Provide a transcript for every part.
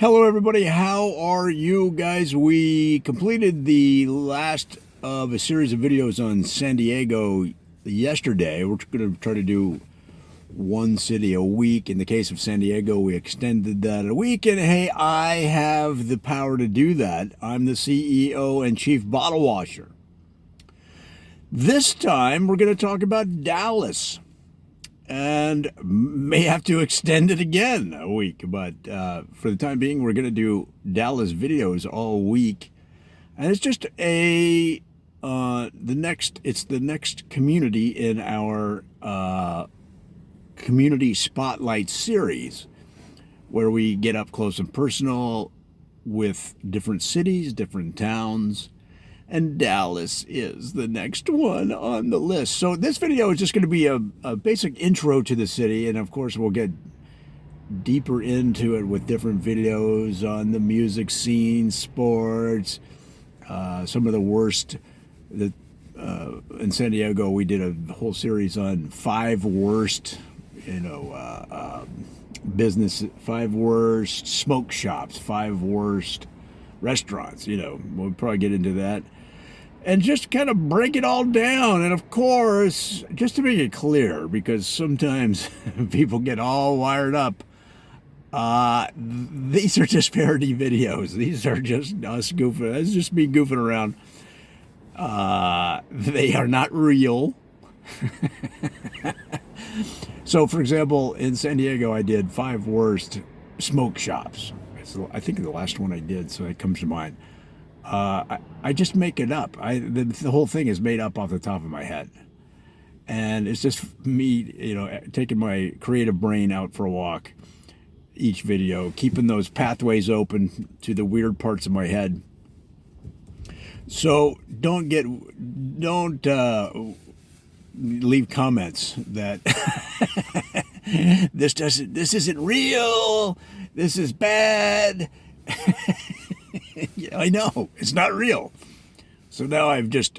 Hello, everybody. How are you guys? We completed the last of a series of videos on San Diego yesterday. We're going to try to do one city a week. In the case of San Diego, we extended that a week. And hey, I have the power to do that. I'm the CEO and chief bottle washer. This time, we're going to talk about Dallas. And may have to extend it again a week, but for the time being, we're going to do Dallas videos all week, and it's just the next community in our community spotlight series, where we get up close and personal with different cities, different towns. And Dallas is the next one on the list. So this video is just going to be a basic intro to the city. And of course, we'll get deeper into it with different videos on the music scene, sports, some of the worst. In San Diego, we did a whole series on 5 worst, business, 5 worst smoke shops, 5 worst restaurants. We'll probably get into that. And just kind of break it all down. And of course, just to make it clear, because sometimes people get all wired up, these are just parody videos. These are just us goofing. That's just me goofing around. They are not real. So, for example, in San Diego, I did 5 worst smoke shops. I think the last one I did, so that comes to mind. I just make it up. The whole thing is made up off the top of my head. And it's just me, taking my creative brain out for a walk each video, keeping those pathways open to the weird parts of my head. So don't leave comments that this isn't real, this is bad. I know it's not real. So now I've just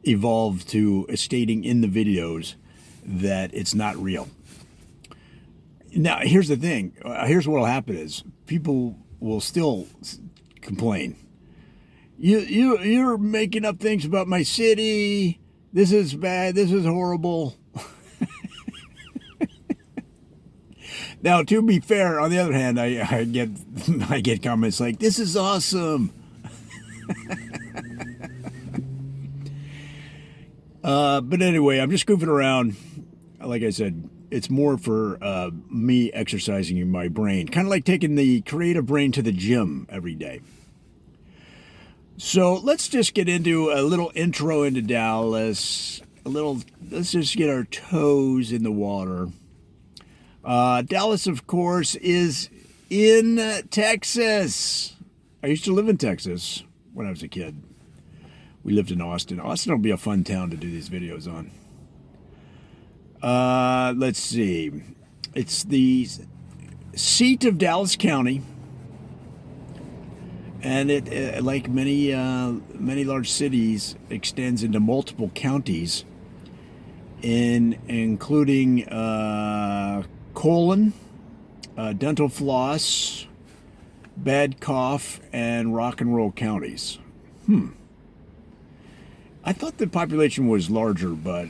evolved to stating in the videos that it's not real. Now here's the thing. Here's what'll happen is people will still complain. You're making up things about my city. This is bad. This is horrible. Now, to be fair, on the other hand, I get comments like, "This is awesome." But anyway, I'm just goofing around. Like I said, it's more for me exercising my brain, kind of like taking the creative brain to the gym every day. So let's just get into a little intro into Dallas. Let's just get our toes in the water. Dallas, of course, is in Texas. I used to live in Texas when I was a kid. We lived in Austin. Austin will be a fun town to do these videos on. Let's see. It's the seat of Dallas County. And it, like many large cities, extends into multiple counties, including colon, dental floss, bad cough, and rock and roll counties. I thought the population was larger, but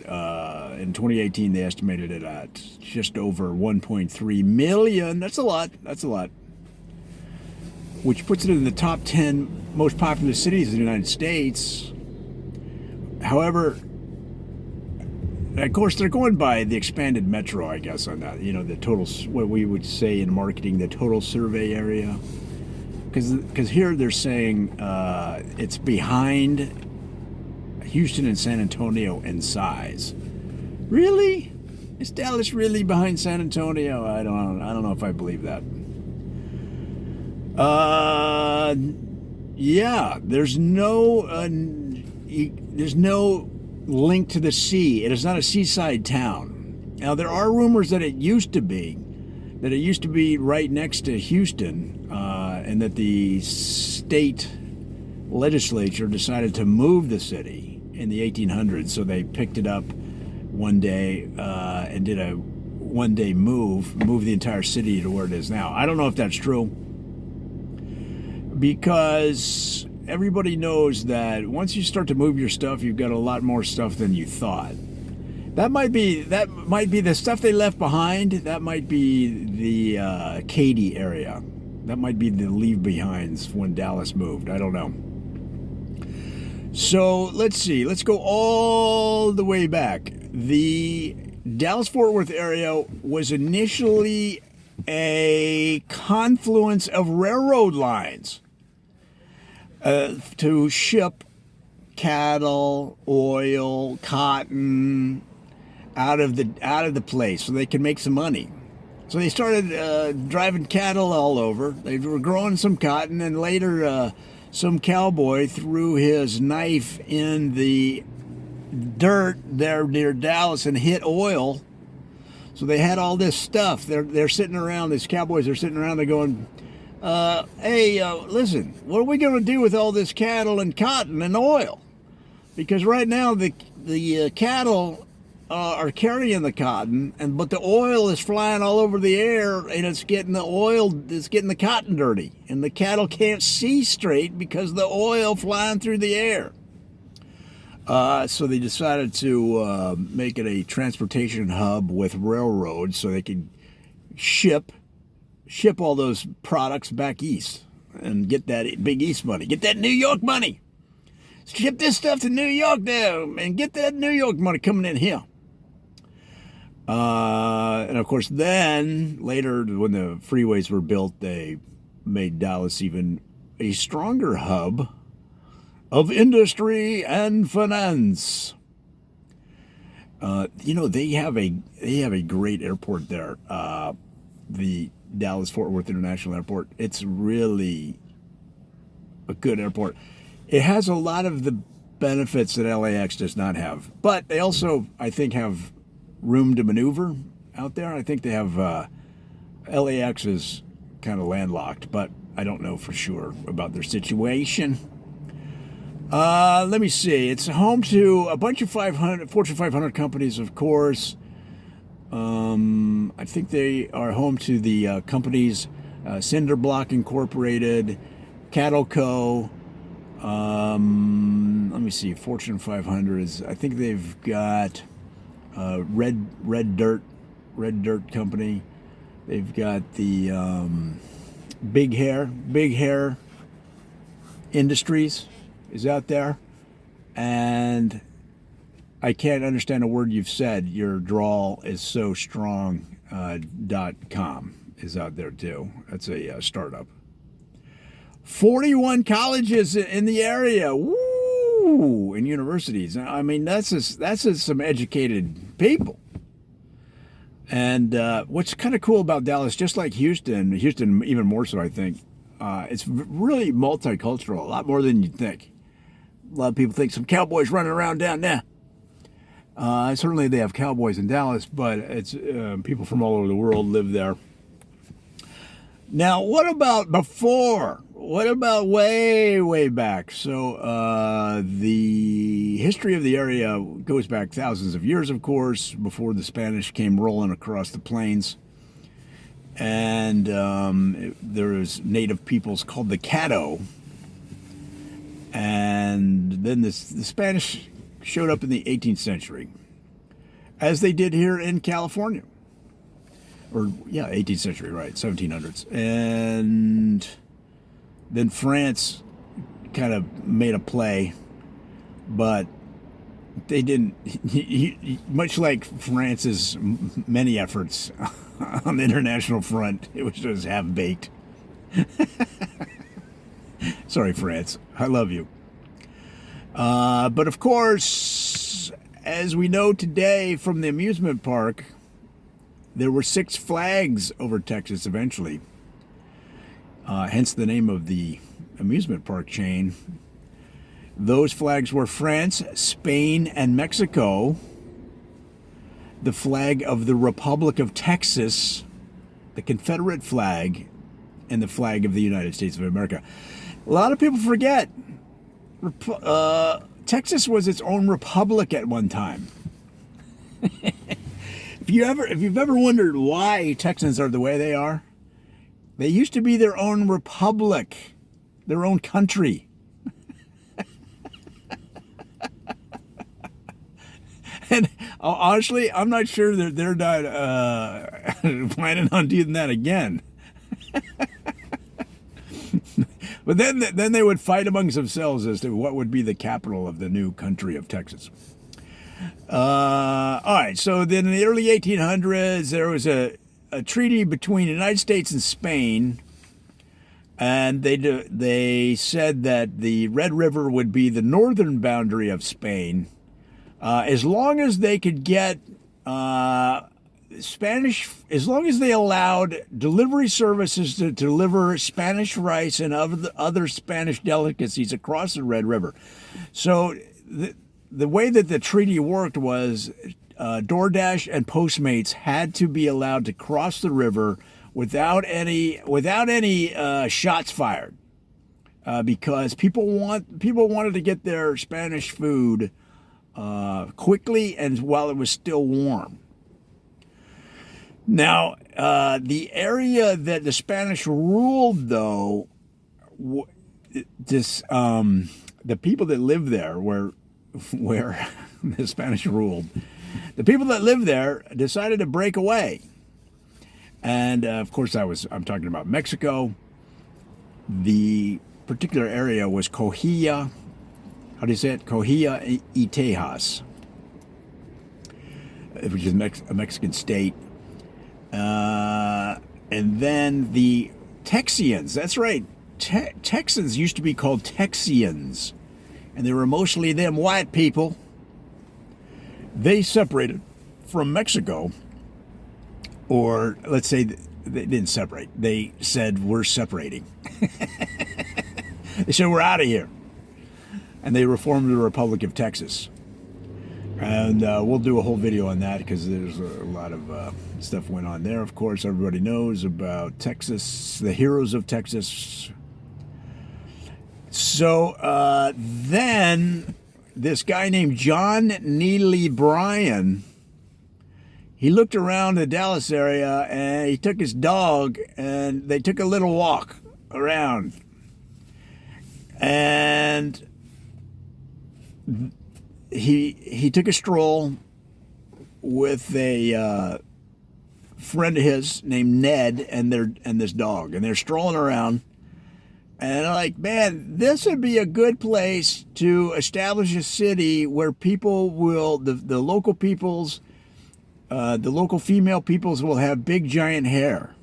in 2018 they estimated it at just over 1.3 million. That's a lot. Which puts it in the top 10 most populous cities in the United States. However, of course, they're going by the expanded metro, I guess, on that. The total, what we would say in marketing, the total survey area. Because here they're saying it's behind Houston and San Antonio in size. Really? Is Dallas really behind San Antonio? I don't know if I believe that. Yeah, there's no link to the sea. It is not a seaside town. Now, there are rumors that it used to be right next to Houston, and that the state legislature decided to move the city in the 1800s. So they picked it up one day and did a one day move the entire city to where it is now. I don't know if that's true, because everybody knows that once you start to move your stuff, you've got a lot more stuff than you thought. That might be the stuff they left behind. That might be the Katy area. That might be the leave behinds when Dallas moved. I don't know. So let's see. Let's go all the way back. The Dallas-Fort Worth area was initially a confluence of railroad lines to ship cattle, oil, cotton out of the place so they could make some money. So they started driving cattle all over. They were growing some cotton, and later some cowboy threw his knife in the dirt there near Dallas and hit oil. So they had all this stuff. They're sitting around. These cowboys are sitting around. They're going, "Hey, listen, what are we going to do with all this cattle and cotton and oil? Because right now the cattle are carrying the cotton, but the oil is flying all over the air, and it's getting the cotton dirty, and the cattle can't see straight because the oil flying through the air." So they decided to make it a transportation hub with railroads so they could ship all those products back east and get that big East money, get that New York money. Ship this stuff to New York now and get that New York money coming in here. And of course, then later when the freeways were built, they made Dallas even a stronger hub of industry and finance. They have a great airport there, the Dallas-Fort Worth International Airport. It's really a good airport. It has a lot of the benefits that LAX does not have, but they also, I think, have room to maneuver out there. I think they have LAX is kind of landlocked, but I don't know for sure about their situation. Let me see. It's home to a bunch of Fortune 500 companies, of course. I think they are home to the companies Cinder Block Incorporated, Cattle Co. Let me see. Fortune 500s. I think they've got Red Dirt Company. They've got the Big Hair Industries is out there, and I can't understand a word you've said. Your drawl is so strong. .com is out there too. That's a startup. 41 colleges in the area. Woo! And universities. I mean, that's just some educated people. And what's kind of cool about Dallas, just like Houston even more so, I think, it's really multicultural, a lot more than you'd think. A lot of people think some cowboys running around down there. Certainly they have cowboys in Dallas, but it's people from all over the world live there. Now, what about before? What about way, way back? So the history of the area goes back thousands of years, of course, before the Spanish came rolling across the plains. And there was native peoples called the Caddo. And then the Spanish showed up in the 18th century, as they did here in California. 18th century, right, 1700s. And then France kind of made a play, but they didn't, much like France's many efforts on the international front, it was just half-baked. Sorry, France. I love you. But of course, as we know today from the amusement park, there were 6 flags over Texas eventually. Hence the name of the amusement park chain. Those flags were France, Spain, and Mexico. The flag of the Republic of Texas, the Confederate flag, and the flag of the United States of America. A lot of people forget Texas was its own republic at one time. if you've ever wondered why Texans are the way they are, they used to be their own republic, their own country. And honestly, I'm not sure that they're not planning on doing that again. But then they would fight amongst themselves as to what would be the capital of the new country of Texas. All right, so then in the early 1800s, there was a treaty between the United States and Spain, and they said that the Red River would be the northern boundary of Spain, as long as they could get Spanish, as long as they allowed delivery services to deliver Spanish rice and other Spanish delicacies across the Red River. So the way that the treaty worked was DoorDash and Postmates had to be allowed to cross the river without any shots fired, because people wanted to get their Spanish food quickly and while it was still warm. Now, the area that the Spanish ruled, though, the people that lived there, where the Spanish ruled, the people that lived there decided to break away. And of course, I'm talking about Mexico. The particular area was Cojilla. How do you say it? Cojilla y Tejas, which is a Mexican state. And then the Texians, that's right. Texans used to be called Texians, and they were mostly them white people. They separated from Mexico, or let's say they didn't separate. They said, we're separating. They said, we're out of here. And they reformed the Republic of Texas. And we'll do a whole video on that because there's a lot of stuff went on there. Of course, everybody knows about Texas, the heroes of Texas. So then this guy named John Neely Bryan, he looked around the Dallas area and he took his dog and they took a little walk around. And he took a stroll with a friend of his named Ned and this dog, and they're strolling around, and they're like, man, this would be a good place to establish a city where people will, the local peoples, the local female peoples will have big giant hair.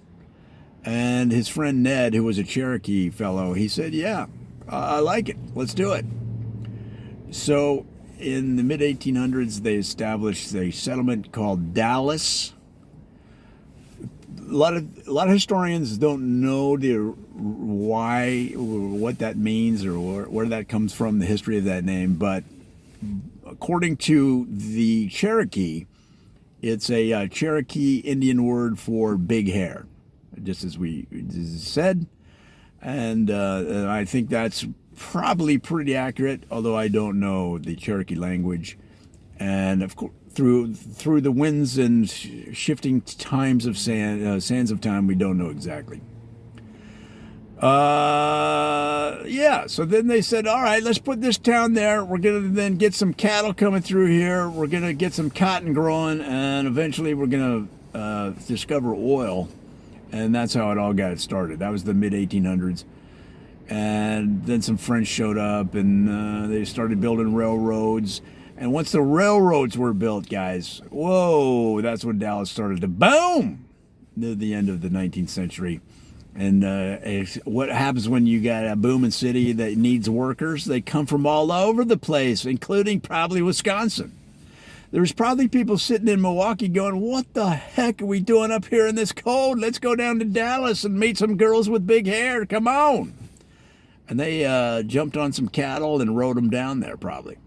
And his friend Ned, who was a Cherokee fellow, he said, yeah, I like it, let's do it. So in the mid-1800s, they established a settlement called Dallas. A lot of historians don't know what that means or where that comes from, the history of that name. But according to the Cherokee, it's a Cherokee Indian word for big hair, just as we said. And I think that's probably pretty accurate, although I don't know the Cherokee language. And of course, through the winds and shifting times of sands of time, we don't know exactly. Yeah, so then they said, all right, let's put this town there. We're going to then get some cattle coming through here. We're going to get some cotton growing, and eventually we're going to discover oil. And that's how it all got started. That was the mid-1800s. And then some French showed up, and they started building railroads. And once the railroads were built, guys, whoa, that's when Dallas started to boom near the end of the 19th century. And what happens when you got a booming city that needs workers? They come from all over the place, including probably Wisconsin. There's probably people sitting in Milwaukee going, what the heck are we doing up here in this cold? Let's go down to Dallas and meet some girls with big hair. Come on. And they jumped on some cattle and rode them down there probably.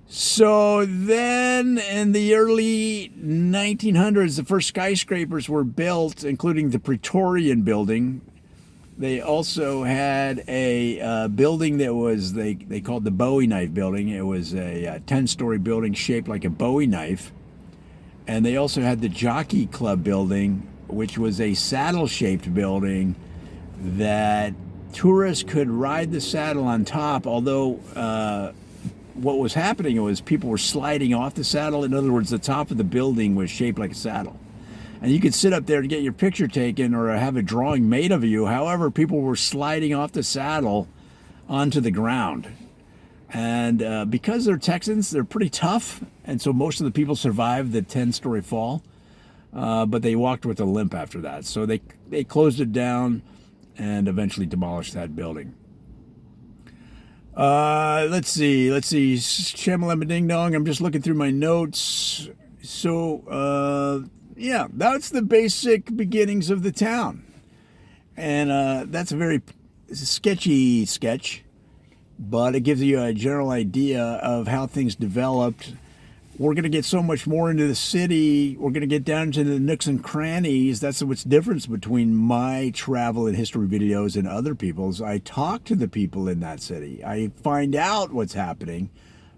So then in the early 1900s, the first skyscrapers were built, including the Praetorian building. They also had a building that was, they called the Bowie knife building. It was a 10-story building shaped like a Bowie knife. And they also had the Jockey Club building, which was a saddle-shaped building that tourists could ride the saddle on top, although what was happening was people were sliding off the saddle. In other words, the top of the building was shaped like a saddle. And you could sit up there to get your picture taken or have a drawing made of you. However, people were sliding off the saddle onto the ground. And because they're Texans, they're pretty tough. And so most of the people survived the 10-story fall. But they walked with a limp after that. So they closed it down and eventually demolished that building. Let's see. Shamalama Ding Dong. I'm just looking through my notes. So, yeah, that's the basic beginnings of the town. And that's a very sketchy sketch, but it gives you a general idea of how things developed. We're going to get so much more into the city. We're going to get down to the nooks and crannies. That's what's difference between my travel and history videos and other people's. I talk to the people in that city. I find out what's happening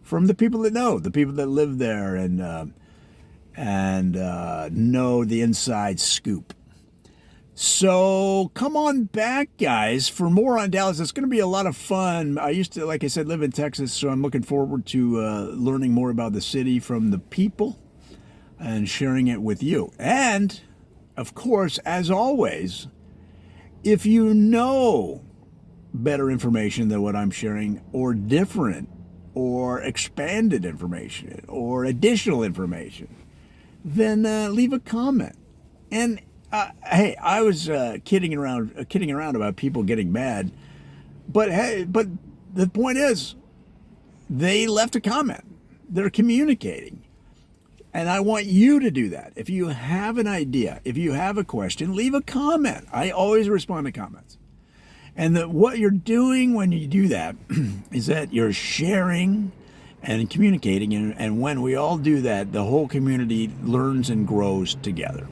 from the people that know, the people that live there and know the inside scoop. So come on back, guys, for more on Dallas. It's going to be a lot of fun. I used to, like I said, live in Texas, so I'm looking forward to learning more about the city from the people and sharing it with you. And, of course, as always, if you know better information than what I'm sharing, or different, or expanded information, or additional information, then leave a comment. And hey, I was kidding around about people getting mad, but the point is, they left a comment. They're communicating, and I want you to do that. If you have an idea, if you have a question, leave a comment. I always respond to comments. And what you're doing when you do that is that you're sharing and communicating, and when we all do that, the whole community learns and grows together.